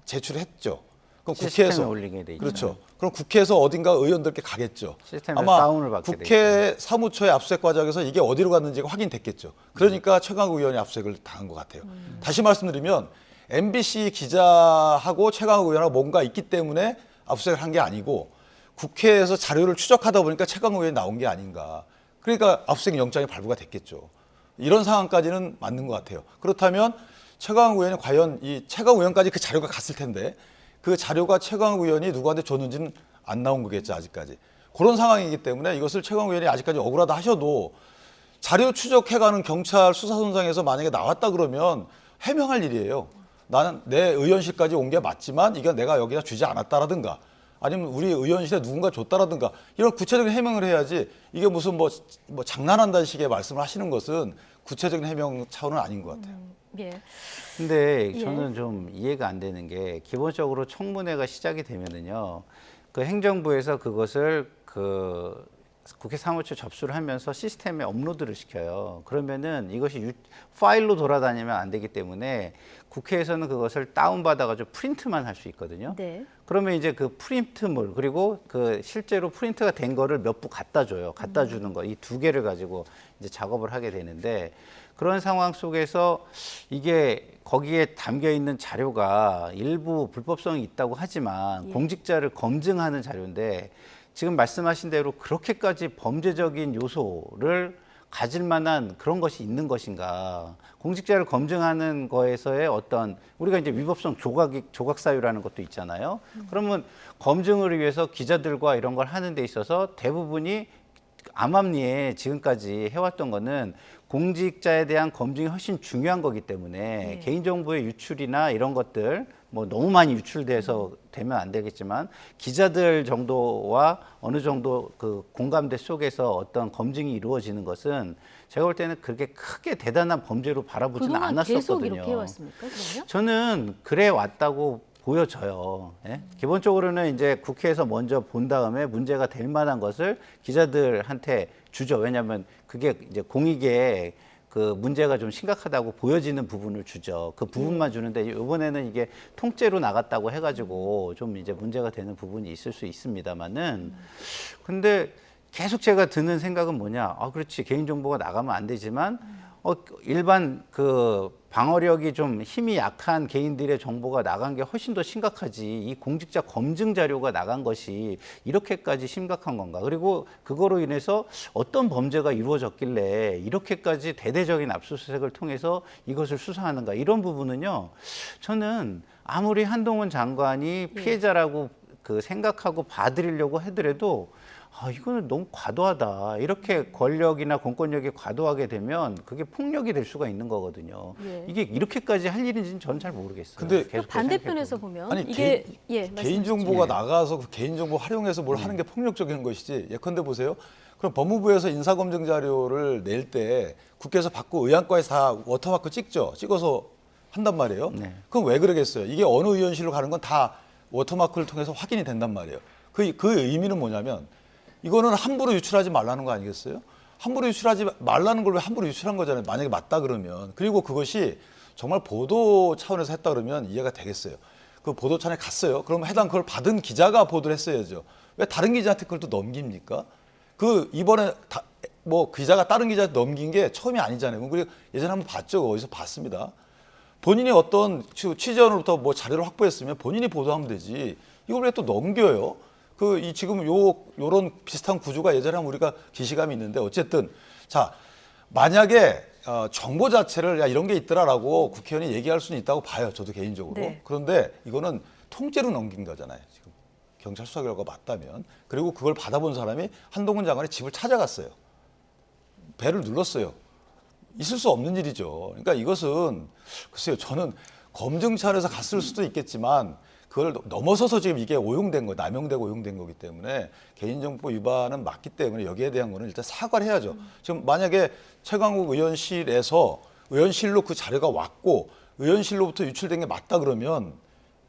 C: 제출했죠. 그럼
B: 시스템에
C: 국회에서
B: 올리게 돼 있죠.
C: 그렇죠. 그럼 국회에서 어딘가 의원들께 가겠죠.
B: 시스템에서
C: 아마
B: 다운을 받게 돼
C: 국회 사무처의 압수수색 과정에서 이게 어디로 갔는지가 확인됐겠죠. 그러니까 최강욱 의원이 압수수색을 당한 것 같아요. 다시 말씀드리면 MBC 기자하고 최강욱 의원하고 뭔가 있기 때문에 압수수색을 한 게 아니고 국회에서 자료를 추적하다 보니까 최강욱 의원이 나온 게 아닌가. 그러니까 압수수색 영장이 발부가 됐겠죠. 이런 상황까지는 맞는 것 같아요. 그렇다면 최강욱 의원이 과연 이 최강욱 의원까지 그 자료가 갔을 텐데 그 자료가 최강욱 의원이 누구한테 줬는지는 안 나온 거겠죠, 아직까지. 그런 상황이기 때문에 이것을 최강욱 의원이 아직까지 억울하다 하셔도 자료 추적해가는 경찰 수사선상에서 만약에 나왔다 그러면 해명할 일이에요. 나는 내 의원실까지 온 게 맞지만 이건 내가 여기다 주지 않았다라든가 아니면 우리 의원실에 누군가 줬다라든가 이런 구체적인 해명을 해야지 이게 무슨 뭐 장난한다는 식의 말씀을 하시는 것은 구체적인 해명 차원은 아닌 것 같아요.
A: 예.
B: 근데
A: 예.
B: 저는 좀 이해가 안 되는 게 기본적으로 청문회가 시작이 되면은요. 그 행정부에서 그것을 그 국회 사무처 접수를 하면서 시스템에 업로드를 시켜요. 그러면은 이것이 파일로 돌아다니면 안 되기 때문에 국회에서는 그것을 다운받아가지고 프린트만 할 수 있거든요.
A: 네.
B: 그러면 이제 그 프린트물 그리고 그 실제로 프린트가 된 거를 몇 부 갖다 줘요. 갖다 주는 거. 이 두 개를 가지고 이제 작업을 하게 되는데 그런 상황 속에서 이게 거기에 담겨 있는 자료가 일부 불법성이 있다고 하지만
A: 예.
B: 공직자를 검증하는 자료인데 지금 말씀하신 대로 그렇게까지 범죄적인 요소를 가질 만한 그런 것이 있는 것인가? 공직자를 검증하는 거에서의 어떤 우리가 이제 위법성 조각 사유라는 것도 있잖아요. 그러면 검증을 위해서 기자들과 이런 걸 하는 데 있어서 대부분이 암암리에 지금까지 해왔던 거는 공직자에 대한 검증이 훨씬 중요한 거기 때문에
A: 네.
B: 개인정보의 유출이나 이런 것들 뭐 너무 많이 유출돼서 되면 안 되겠지만 기자들 정도와 어느 정도 그 공감대 속에서 어떤 검증이 이루어지는 것은 제가 볼 때는 그렇게 크게 대단한 범죄로 바라보지는
A: 그동안 계속
B: 않았었거든요.
A: 이렇게 해왔습니까? 그러면?
B: 저는 그래 왔다고 보여져요. 예? 기본적으로는 이제 국회에서 먼저 본 다음에 문제가 될 만한 것을 기자들한테 주죠. 왜냐하면 그게 이제 공익에 그 문제가 좀 심각하다고 보여지는 부분을 주죠. 그 부분만 주는데 이번에는 이게 통째로 나갔다고 해가지고 좀 이제 문제가 되는 부분이 있을 수 있습니다만은 근데 계속 제가 드는 생각은 뭐냐? 아, 그렇지. 개인정보가 나가면 안 되지만 일반 그 방어력이 좀 힘이 약한 개인들의 정보가 나간 게 훨씬 더 심각하지. 이 공직자 검증 자료가 나간 것이 이렇게까지 심각한 건가? 그리고 그거로 인해서 어떤 범죄가 이루어졌길래 이렇게까지 대대적인 압수수색을 통해서 이것을 수사하는가? 이런 부분은요. 저는 아무리 한동훈 장관이 피해자라고 그 생각하고 봐드리려고 하더라도 아, 이거는 너무 과도하다. 이렇게 권력이나 공권력이 과도하게 되면 그게 폭력이 될 수가 있는 거거든요.
A: 예.
B: 이게 이렇게까지 할 일인지는 저는 잘 모르겠어요.
C: 근데
B: 계속
A: 반대편에서
B: 생각해보면.
A: 보면
C: 아니,
A: 이게
C: 개인정보가
B: 예.
C: 나가서 그 개인정보 활용해서 뭘 하는 게 폭력적인 것이지. 예컨대 보세요. 그럼 법무부에서 인사검증 자료를 낼 때 국회에서 받고 의안과에서 다 워터마크 찍죠. 찍어서 한단 말이에요.
B: 네.
C: 그럼 왜 그러겠어요? 이게 어느 의원실로 가는 건 다 워터마크를 통해서 확인이 된단 말이에요. 그 의미는 뭐냐면 이거는 함부로 유출하지 말라는 거 아니겠어요? 함부로 유출하지 말라는 걸 왜 함부로 유출한 거잖아요. 만약에 맞다 그러면. 그리고 그것이 정말 보도 차원에서 했다 그러면 이해가 되겠어요. 그 보도차원에 갔어요. 그러면 해당 그걸 받은 기자가 보도를 했어야죠. 왜 다른 기자한테 그걸 또 넘깁니까? 그 이번에 뭐 기자가 다른 기자한테 넘긴 게 처음이 아니잖아요. 그리고 예전에 한번 봤죠. 어디서 봤습니다. 본인이 어떤 취재원으로부터 뭐 자료를 확보했으면 본인이 보도하면 되지. 이걸 왜 또 넘겨요? 지금 요런 비슷한 구조가 예전에 우리가 기시감이 있는데 어쨌든 자 만약에 정보 자체를 야 이런 게 있더라라고 국회의원이 얘기할 수는 있다고 봐요. 저도 개인적으로.
A: 네.
C: 그런데 이거는 통째로 넘긴 거잖아요. 지금 경찰 수사 결과가 맞다면 그리고 그걸 받아본 사람이 한동훈 장관의 집을 찾아갔어요. 배를 눌렀어요. 있을 수 없는 일이죠. 그러니까 이것은 글쎄요. 저는 검증 차원에서 갔을 수도 있겠지만 그걸 넘어서서 지금 이게 오용된 거, 남용되고 오용된 거기 때문에 개인정보 위반은 맞기 때문에 여기에 대한 거는 일단 사과를 해야죠. 지금 만약에 최강욱 의원실에서 의원실로 그 자료가 왔고 의원실로부터 유출된 게 맞다 그러면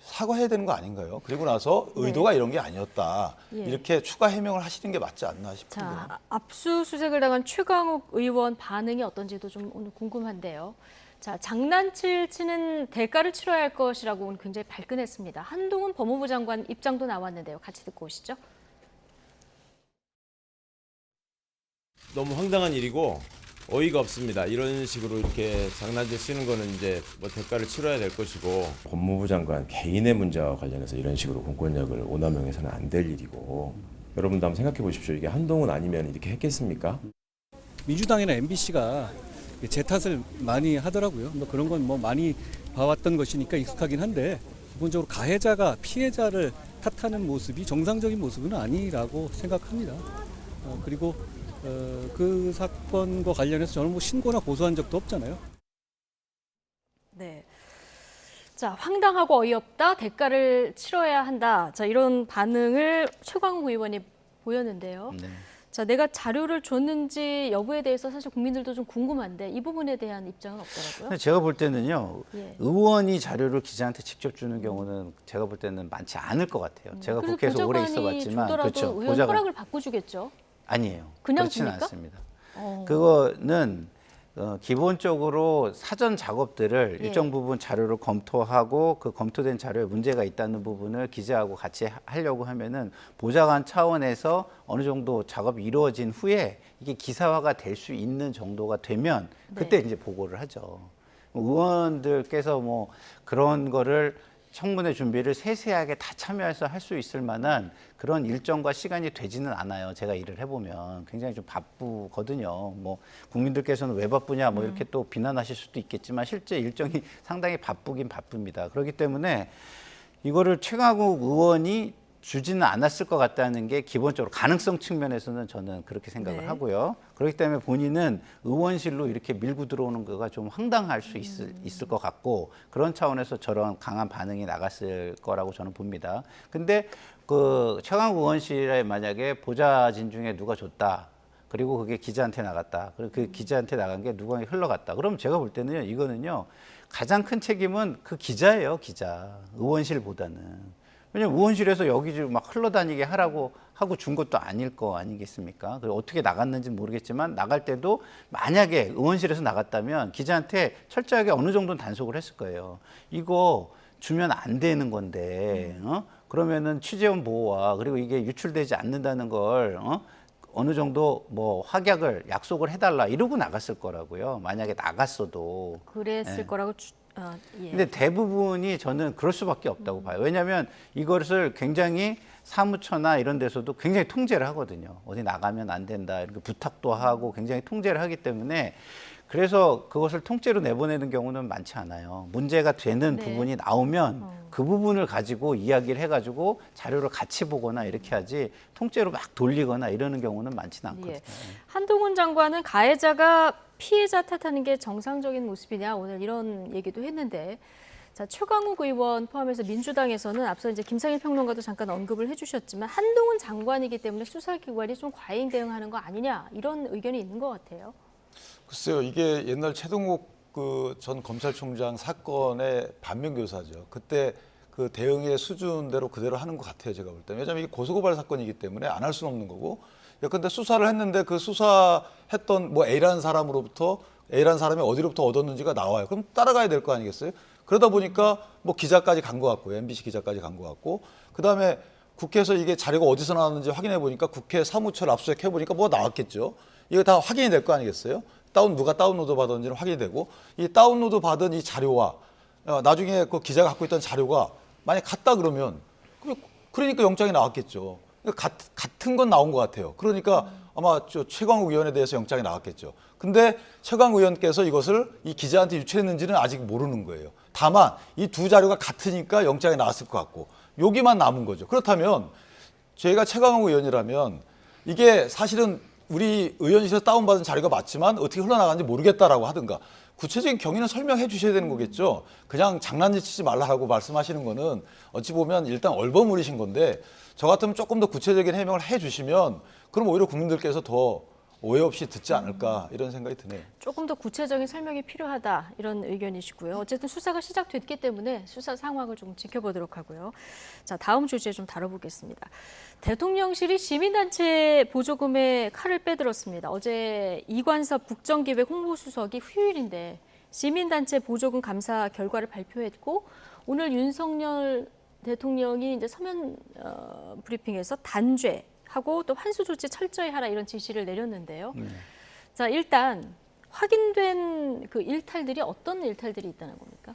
C: 사과해야 되는 거 아닌가요? 그리고 나서 의도가 이런 게 아니었다.
A: 예.
C: 이렇게 추가 해명을 하시는 게 맞지 않나 싶은데요.
A: 자, 압수수색을 당한 최강욱 의원 반응이 어떤지도 좀 오늘 궁금한데요. 자, 장난칠 치는 대가를 치러야 할 것이라고 오늘 굉장히 발끈했습니다. 한동훈 법무부 장관 입장도 나왔는데요. 같이 듣고 오시죠.
F: 너무 황당한 일이고 어이가 없습니다. 이런 식으로 이렇게 장난질 쓰는 거는 이제 뭐 대가를 치러야 될 것이고 법무부 장관 개인의 문제와 관련해서 이런 식으로 공권력을 오남용해서는 안 될 일이고 여러분도 한번 생각해 보십시오. 이게 한동훈 아니면 이렇게 했겠습니까?
G: 민주당이나 MBC가 제 탓을 많이 하더라고요. 뭐 그런 건 뭐 많이 봐왔던 것이니까 익숙하긴 한데 기본적으로 가해자가 피해자를 탓하는 모습이 정상적인 모습은 아니라고 생각합니다. 그리고 그 사건과 관련해서 저는 뭐 신고나 고소한 적도 없잖아요.
A: 네. 자, 황당하고 어이없다. 대가를 치러야 한다. 자, 이런 반응을 최강욱 의원이 보였는데요.
B: 네.
A: 자, 내가 자료를 줬는지 여부에 대해서 사실 국민들도 좀 궁금한데 이 부분에 대한 입장은 없더라고요.
B: 근데 제가 볼 때는요,
A: 예.
B: 의원이 자료를 기자한테 직접 주는 경우는 제가 볼 때는 많지 않을 것 같아요. 제가
A: 그래서
B: 국회에서 오래
A: 보좌관이
B: 있어봤지만,
A: 주더라도
B: 그렇죠.
A: 의원
B: 보좌관
A: 허락을 받고 주겠죠.
B: 아니에요.
A: 그냥
B: 그렇지는
A: 줍니까?
B: 않습니다.
A: 어.
B: 그거는 기본적으로 사전 작업들을
A: 예.
B: 일정 부분 자료를 검토하고 그 검토된 자료에 문제가 있다는 부분을 기자하고 같이 하려고 하면은 보좌관 차원에서 어느 정도 작업이 이루어진 후에 이게 기사화가 될 수 있는 정도가 되면 그때
A: 네.
B: 이제 보고를 하죠. 의원들께서 뭐 그런 거를 청문회 준비를 세세하게 다 참여해서 할 수 있을 만한 그런 일정과 시간이 되지는 않아요. 제가 일을 해보면 굉장히 좀 바쁘거든요. 뭐 국민들께서는 왜 바쁘냐 뭐 이렇게 또 비난하실 수도 있겠지만 실제 일정이 상당히 바쁘긴 바쁩니다. 그렇기 때문에 이거를 최강욱 의원이 주지는 않았을 것 같다는 게 기본적으로 가능성 측면에서는 저는 그렇게 생각을
A: 네.
B: 하고요. 그렇기 때문에 본인은 의원실로 이렇게 밀고 들어오는 거가 좀 황당할 수 있을 것 같고 그런 차원에서 저런 강한 반응이 나갔을 거라고 저는 봅니다. 근데 그 최강욱 의원실에 만약에 보좌진 중에 누가 줬다. 그리고 그게 기자한테 나갔다. 그리고 그 기자한테 나간 게 누가 흘러갔다. 그럼 제가 볼 때는요, 이거는요, 가장 큰 책임은 그 기자예요, 기자. 의원실보다는. 왜냐면 의원실에서 여기저기 막 흘러다니게 하라고 하고 준 것도 아닐 거 아니겠습니까? 그리고 어떻게 나갔는지는 모르겠지만 나갈 때도 만약에 의원실에서 나갔다면 기자한테 철저하게 어느 정도는 단속을 했을 거예요. 이거 주면 안 되는 건데, 그러면은 취재원 보호와 그리고 이게 유출되지 않는다는 걸, 어느 정도 뭐 확약을 약속을 해달라 이러고 나갔을 거라고요. 만약에 나갔어도.
A: 그랬을
B: 예.
A: 거라고 예.
B: 근데 대부분이 저는 그럴 수밖에 없다고 봐요. 왜냐하면 이것을 굉장히 사무처나 이런 데서도 굉장히 통제를 하거든요. 어디 나가면 안 된다 이렇게 부탁도 하고 굉장히 통제를 하기 때문에 그래서 그것을 통째로 내보내는 경우는 많지 않아요. 문제가 되는
A: 네.
B: 부분이 나오면 그 부분을 가지고 이야기를 해가지고 자료를 같이 보거나 이렇게 하지 통째로 막 돌리거나 이러는 경우는 많지는 않거든요.
A: 예. 한동훈 장관은 가해자가 피해자 탓하는 게 정상적인 모습이냐 오늘 이런 얘기도 했는데 자 최강욱 의원 포함해서 민주당에서는 앞서 이제 김상일 평론가도 잠깐 언급을 해주셨지만 한동훈 장관이기 때문에 수사기관이 좀 과잉 대응하는 거 아니냐 이런 의견이 있는 것 같아요.
C: 글쎄요, 이게 옛날 최동욱 그 전 검찰총장 사건의 반면교사죠. 그때 그 대응의 수준대로 그대로 하는 것 같아요, 제가 볼 때. 왜냐하면 이게 고소고발 사건이기 때문에 안 할 수는 없는 거고. 근데 수사를 했는데 그 수사했던 뭐 A라는 사람으로부터 A라는 사람이 어디로부터 얻었는지가 나와요. 그럼 따라가야 될 거 아니겠어요? 그러다 보니까 뭐 기자까지 간 것 같고, MBC 기자까지 간 것 같고, 그 다음에 국회에서 이게 자료가 어디서 나왔는지 확인해 보니까 국회 사무처를 압수수색해 보니까 뭐가 나왔겠죠. 이거 다 확인이 될 거 아니겠어요? 누가 다운로드 받았는지는 확인이 되고, 이 다운로드 받은 이 자료와 나중에 그 기자가 갖고 있던 자료가 만약 같다 그러면 그러니까 영장이 나왔겠죠. 같은 건 나온 것 같아요. 그러니까 아마 최강욱 의원에 대해서 영장이 나왔겠죠. 근데 최강욱 의원께서 이것을 이 기자한테 유출했는지는 아직 모르는 거예요. 다만 이 두 자료가 같으니까 영장이 나왔을 것 같고 여기만 남은 거죠. 그렇다면 저희가 최강욱 의원이라면 이게 사실은 우리 의원실에서 다운받은 자료가 맞지만 어떻게 흘러나가는지 모르겠다라고 하든가 구체적인 경위는 설명해 주셔야 되는 거겠죠. 그냥 장난치지 말라고 말씀하시는 거는 어찌 보면 일단 얼버무리신 건데 저 같으면 조금 더 구체적인 해명을 해 주시면 그럼 오히려 국민들께서 더 오해 없이 듣지 않을까 이런 생각이 드네요.
A: 조금 더 구체적인 설명이 필요하다 이런 의견이시고요. 어쨌든 수사가 시작됐기 때문에 수사 상황을 좀 지켜보도록 하고요. 자, 다음 주제 좀 다뤄보겠습니다. 대통령실이 시민단체 보조금에 칼을 빼들었습니다. 어제 이관섭 국정기획 홍보수석이 휴일인데 시민단체 보조금 감사 결과를 발표했고 오늘 윤석열 대통령이 이제 서면 브리핑에서 단죄 하고 또 환수 조치 철저히 하라 이런 지시를 내렸는데요. 자, 일단 확인된 그 일탈들이 어떤 일탈들이 있다는 겁니까?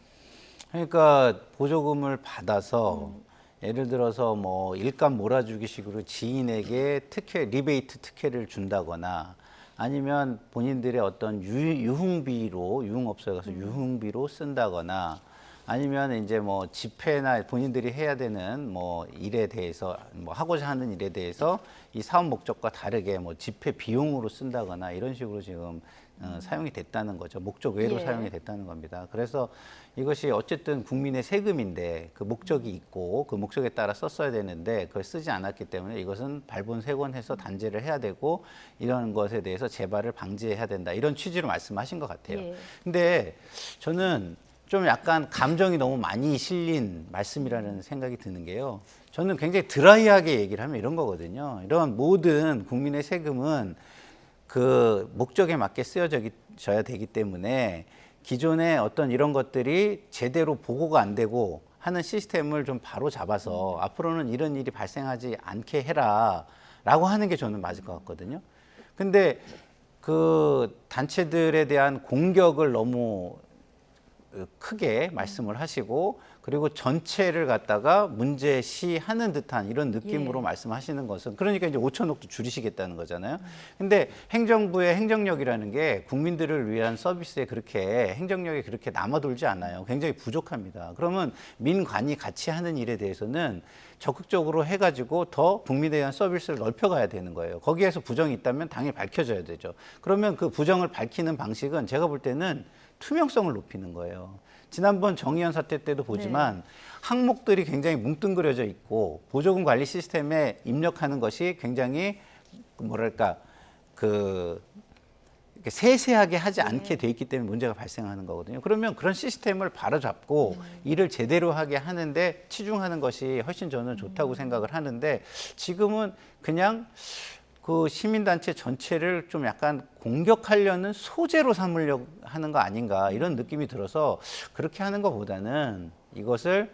B: 그러니까 보조금을 받아서 예를 들어서 뭐 일감 몰아주기식으로 지인에게 특혜, 리베이트 특혜를 준다거나 아니면 본인들의 어떤 유흥비로 유흥업소에 가서 유흥비로 쓴다거나 아니면 이제 뭐 집회나 본인들이 해야 되는 뭐 일에 대해서 뭐 하고자 하는 일에 대해서 이 사업 목적과 다르게 뭐 집회 비용으로 쓴다거나 이런 식으로 지금 사용이 됐다는 거죠. 목적 외로
A: 예.
B: 사용이 됐다는 겁니다. 그래서 이것이 어쨌든 국민의 세금인데 그 목적이 있고 그 목적에 따라 썼어야 되는데 그걸 쓰지 않았기 때문에 이것은 발본색원해서 단죄를 해야 되고 이런 것에 대해서 재발을 방지해야 된다. 이런 취지로 말씀하신 것 같아요.
A: 예.
B: 근데 저는 좀 약간 감정이 너무 많이 실린 말씀이라는 생각이 드는 게요. 저는 굉장히 드라이하게 얘기를 하면 이런 거거든요. 이런 모든 국민의 세금은 그 목적에 맞게 쓰여져야 되기 때문에 기존의 어떤 이런 것들이 제대로 보고가 안 되고 하는 시스템을 좀 바로 잡아서 앞으로는 이런 일이 발생하지 않게 해라 라고 하는 게 저는 맞을 것 같거든요. 근데 그 단체들에 대한 공격을 너무 크게 말씀을 하시고 그리고 전체를 갖다가 문제시하는 듯한 이런 느낌으로
A: 예.
B: 말씀하시는 것은 그러니까 이제 5천억도 줄이시겠다는 거잖아요. 근데 행정부의 행정력이라는 게 국민들을 위한 서비스에 그렇게 행정력이 그렇게 남아돌지 않아요. 굉장히 부족합니다. 그러면 민관이 같이 하는 일에 대해서는 적극적으로 해가지고 더 국민에 대한 서비스를 넓혀가야 되는 거예요. 거기에서 부정이 있다면 당연히 밝혀져야 되죠. 그러면 그 부정을 밝히는 방식은 제가 볼 때는 투명성을 높이는 거예요. 지난번 정의연 사태 때도 보지만 항목들이 굉장히 뭉뚱그려져 있고 보조금 관리 시스템에 입력하는 것이 굉장히 뭐랄까 이렇게 세세하게 하지 않게 돼 있기 때문에 문제가 발생하는 거거든요. 그러면 그런 시스템을 바로잡고 일을 제대로 하게 하는데 치중하는 것이 훨씬 저는 좋다고 생각을 하는데 지금은 그냥 그 시민단체 전체를 좀 약간 공격하려는 소재로 삼으려고 하는 거 아닌가 이런 느낌이 들어서 그렇게 하는 것보다는 이것을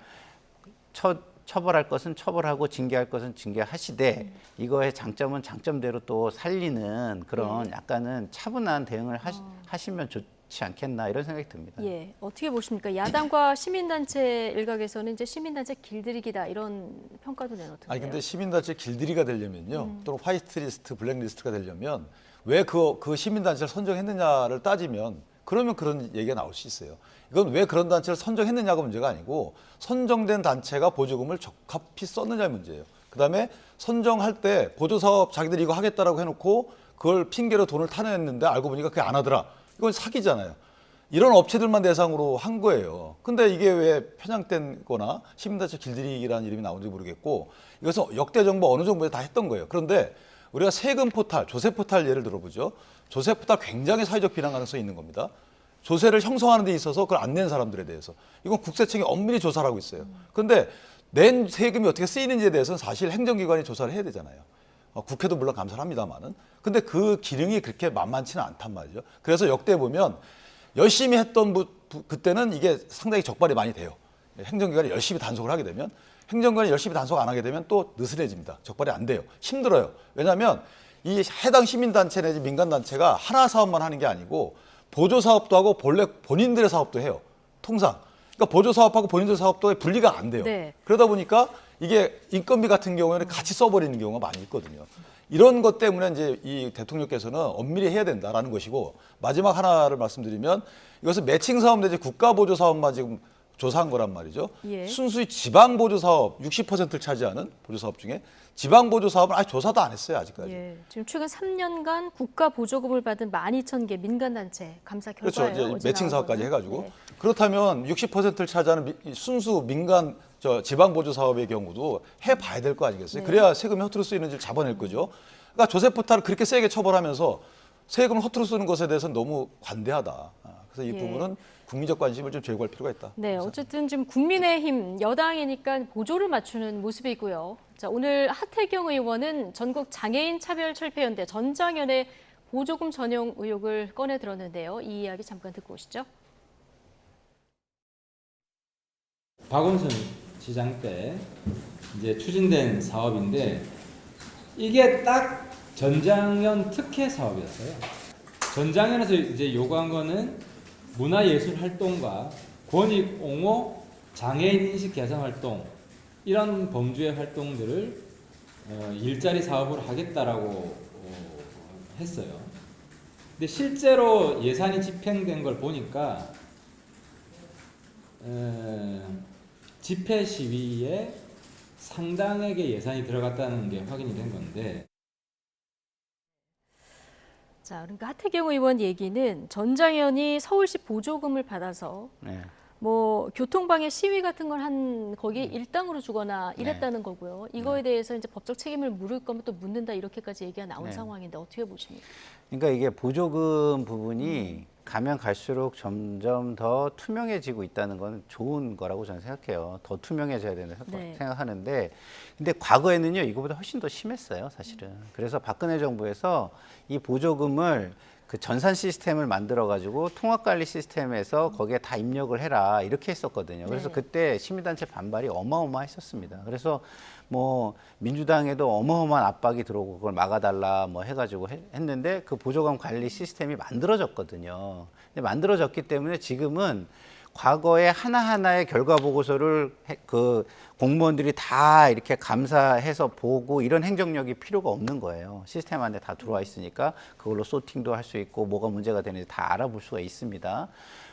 B: 처벌할 것은 처벌하고 징계할 것은 징계하시되 이거의 장점은 장점대로 또 살리는 그런 약간은 차분한 대응을 하시면 좋지 않겠나 이런 생각이 듭니다.
A: 예, 어떻게 보십니까? 야당과 시민단체 일각에서는 이제 시민단체 길들이기다 이런 평가도 내놓던데요.
C: 아니 근데 시민단체 길들이가 되려면요, 또는 화이트리스트, 블랙리스트가 되려면 왜 그 시민단체를 선정했느냐를 따지면 그러면 그런 얘기가 나올 수 있어요. 이건 왜 그런 단체를 선정했느냐가 문제가 아니고 선정된 단체가 보조금을 적합히 썼느냐의 문제예요. 그다음에 선정할 때 보조사업 자기들이 이거 하겠다라고 해놓고 그걸 핑계로 돈을 타냈는데 알고 보니까 그게 안 하더라. 이건 사기잖아요. 이런 업체들만 대상으로 한 거예요. 근데 이게 왜 편향된 거나 시민단체 길들이기라는 이름이 나온지 모르겠고 이것은 역대 정부 어느 정부에 다 했던 거예요. 그런데 우리가 세금 포탈, 조세 포탈 예를 들어보죠. 조세 포탈 굉장히 사회적 비난 가능성이 있는 겁니다. 조세를 형성하는 데 있어서 그걸 안 낸 사람들에 대해서. 이건 국세청이 엄밀히 조사를 하고 있어요. 그런데 낸 세금이 어떻게 쓰이는지에 대해서는 사실 행정기관이 조사를 해야 되잖아요. 국회도 물론 감사를 합니다만은. 근데 그 기능이 그렇게 만만치는 않단 말이죠. 그래서 역대 보면 열심히 했던 그때는 이게 상당히 적발이 많이 돼요. 행정기관이 열심히 단속을 하게 되면 행정기관이 열심히 단속 안 하게 되면 또 느슨해집니다. 적발이 안 돼요. 힘들어요. 왜냐하면 이 해당 시민단체 내지 민간단체가 하나 사업만 하는 게 아니고 보조사업도 하고 본래 본인들의 사업도 해요. 통상. 그러니까 보조사업하고 본인들 사업도 분리가 안 돼요.
A: 네.
C: 그러다 보니까 이게 인건비 같은 경우에는 같이 써버리는 경우가 많이 있거든요. 이런 것 때문에 이제 이 대통령께서는 엄밀히 해야 된다라는 것이고 마지막 하나를 말씀드리면 이것은 매칭 사업 내지 국가 보조 사업만 지금 조사한 거란 말이죠.
A: 예.
C: 순수히 지방 보조 사업 60%를 차지하는 보조 사업 중에 지방 보조 사업은 아직 조사도 안 했어요 아직까지.
A: 예, 지금 최근 3년간 국가 보조금을 받은 12,000개 민간단체 감사
C: 그렇죠.
A: 결과예요.
C: 이제
A: 어제
C: 매칭
A: 나온
C: 사업까지
A: 거는.
C: 해가지고
A: 네.
C: 그렇다면 60%를 차지하는 순수 민간 지방 보조 사업의 경우도 해봐야 될 거 아니겠어요?
A: 네.
C: 그래야 세금이 허투루 쓰이는지를 잡아낼 거죠. 그러니까 조세 포탈을 그렇게 세게 처벌하면서 세금을 허투루 쓰는 것에 대해서는 너무 관대하다. 그래서 이
A: 예.
C: 부분은 국민적 관심을 좀 제고할 필요가 있다.
A: 네, 어쨌든 지금 국민의힘 여당이니까 보조를 맞추는 모습이고요. 자, 오늘 하태경 의원은 전국 장애인 차별철폐연대 전장현의 보조금 전용 의혹을 꺼내 들었는데요. 이 이야기 잠깐 듣고 오시죠.
H: 박원순 시장 때 이제 추진된 사업인데 이게 딱 전장현 특혜 사업이었어요. 전장현에서 이제 요구한 거는 문화예술 활동과 권익 옹호, 장애인 인식 개선 활동 이런 범주의 활동들을 일자리 사업으로 하겠다라고 했어요. 근데 실제로 예산이 집행된 걸 보니까 집회 시위에 상당하게 예산이 들어갔다는 게 확인이 된 건데.
A: 자, 그러니까 하태경 의원 얘기는 전장현이 서울시 보조금을 받아서
B: 네.
A: 뭐 교통방해 시위 같은 걸 한 거기에 일당으로 주거나 이랬다는 거고요. 이거에 대해서 이제 법적 책임을 물을 거면 또 묻는다 이렇게까지 얘기가 나온
B: 네.
A: 상황인데 어떻게 보십니까?
B: 그러니까 이게 보조금 부분이 가면 갈수록 점점 더 투명해지고 있다는 건 좋은 거라고 저는 생각해요. 더 투명해져야 된다고
A: 네.
B: 생각하는데, 근데 과거에는요 이거보다 훨씬 더 심했어요, 사실은. 그래서 박근혜 정부에서 이 보조금을 그 전산 시스템을 만들어 가지고 통합관리 시스템에서 거기에 다 입력을 해라 이렇게 했었거든요. 그래서
A: 네.
B: 그때 시민단체 반발이 어마어마했었습니다. 그래서 뭐 민주당에도 어마어마한 압박이 들어오고 그걸 막아달라 뭐 해가지고 했는데 그 보조금 관리 시스템이 만들어졌거든요. 근데 만들어졌기 때문에 지금은 과거에 하나하나의 결과 보고서를 그 공무원들이 다 이렇게 감사해서 보고 이런 행정력이 필요가 없는 거예요. 시스템 안에 다 들어와 있으니까 그걸로 소팅도 할 수 있고 뭐가 문제가 되는지 다 알아볼 수가 있습니다.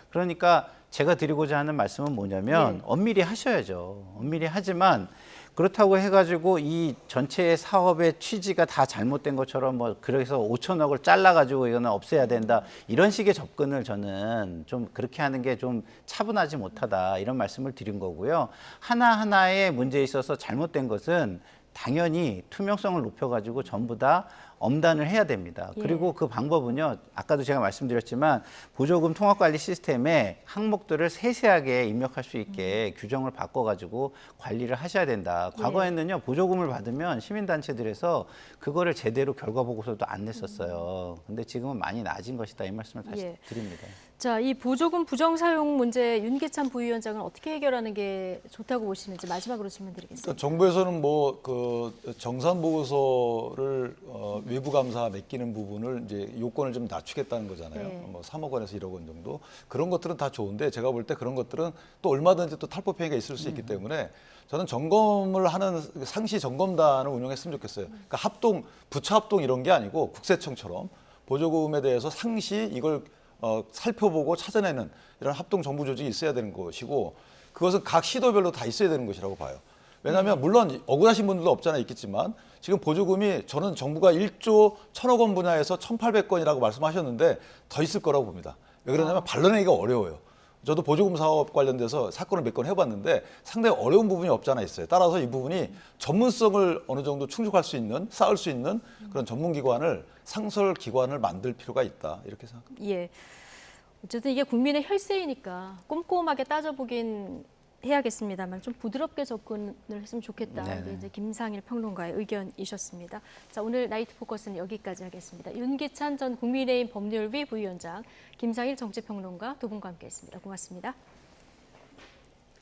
B: 그러니까 제가 드리고자 하는 말씀은 뭐냐면 엄밀히 하셔야죠. 엄밀히 하지만 그렇다고 해가지고 이 전체 사업의 취지가 다 잘못된 것처럼 뭐 그래서 5천억을 잘라가지고 이거는 없애야 된다 이런 식의 접근을 저는 좀 그렇게 하는 게 좀 차분하지 못하다 이런 말씀을 드린 거고요. 하나하나의 문제에 있어서 잘못된 것은 당연히 투명성을 높여가지고 전부 다 엄단을 해야 됩니다. 그리고 그 방법은요, 아까도 제가 말씀드렸지만 보조금 통합관리 시스템에 항목들을 세세하게 입력할 수 있게 규정을 바꿔가지고 관리를 하셔야 된다. 과거에는요, 보조금을 받으면 시민단체들에서 그거를 제대로 결과보고서도 안 냈었어요. 근데 지금은 많이 낮은 것이다. 이 말씀을 다시 드립니다.
A: 자, 이 보조금 부정 사용 문제 윤기찬 부위원장은 어떻게 해결하는 게 좋다고 보시는지 마지막으로 질문드리겠습니다.
C: 그러니까 정부에서는 뭐 그 정산 보고서를 외부 감사 맡기는 부분을 이제 요건을 좀 낮추겠다는 거잖아요.
A: 네.
C: 뭐 3억 원에서 1억 원 정도. 그런 것들은 다 좋은데 제가 볼 때 그런 것들은 또 얼마든지 또 탈법 행위가 있을 수 있기 때문에 저는 점검을 하는 상시 점검단을 운영했으면 좋겠어요. 그러니까 합동, 부처 합동 이런 게 아니고 국세청처럼 보조금에 대해서 상시 이걸 살펴보고 찾아내는 이런 합동 정부 조직이 있어야 되는 것이고 그것은 각 시도별로 다 있어야 되는 것이라고 봐요. 왜냐하면 물론 억울하신 분들도 없잖아 있겠지만 지금 보조금이 저는 정부가 1조 1,000억 원 분야에서 1,800건이라고 말씀하셨는데 더 있을 거라고 봅니다. 왜 그러냐면 반론하기가 어려워요. 저도 보조금 사업 관련돼서 사건을 몇 건 해봤는데 상당히 어려운 부분이 없잖아 있어요. 따라서 이 부분이 전문성을 어느 정도 충족할 수 있는, 쌓을 수 있는 그런 전문기관을 상설기관을 만들 필요가 있다. 이렇게 생각합니다.
A: 예. 어쨌든 이게 국민의 혈세이니까 꼼꼼하게 따져보긴 해야겠습니다만 좀 부드럽게 접근을 했으면 좋겠다. 이게 이제 김상일 평론가의 의견이셨습니다. 자, 오늘 나이트 포커스는 여기까지 하겠습니다. 윤기찬 전 국민의힘 법률위 부위원장, 김상일 정치평론가 두 분과 함께했습니다. 고맙습니다.